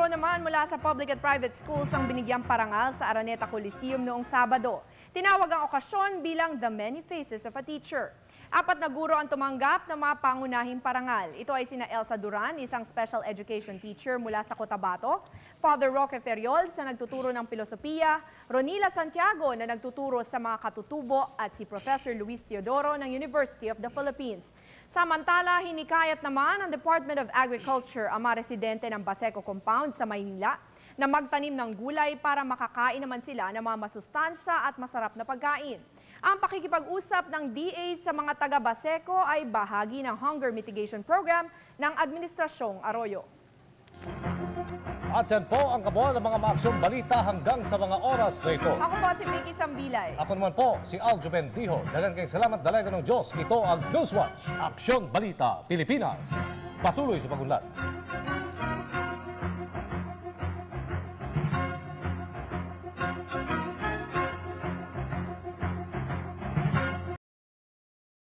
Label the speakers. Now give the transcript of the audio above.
Speaker 1: guro naman mula sa public at private schools ang binigyang parangal sa Araneta Coliseum noong Sabado. Tinawag ang okasyon bilang The Many Faces of a Teacher. 4 na guro ang tumanggap ng mga pangunahing parangal. Ito ay sina Elsa Duran, isang special education teacher mula sa Cotabato, Father Roque Ferriols na nagtuturo ng filosofiya, Ronila Santiago na nagtuturo sa mga katutubo at si Professor Luis Teodoro ng University of the Philippines. Samantala, hinikayat naman ng Department of Agriculture ang mga residente ng Baseco Compound sa Maynila na magtanim ng gulay para makakain naman sila ng mga masustansya at masarap na pagkain. Ang pakikipag-usap ng DA sa mga taga-Baseco ay bahagi ng Hunger Mitigation Program ng Administrasyong Arroyo.
Speaker 2: At yan po ang kabuuan ng mga maaksyong balita hanggang sa mga oras na ito.
Speaker 1: Ako po si Vicky Sambilay.
Speaker 2: Ako naman po si Aljo Bendijo. Dagan kayong salamat dalaga ng Diyos. Ito ang Newswatch, Aksyon Balita, Pilipinas. Patuloy sa pagunlad.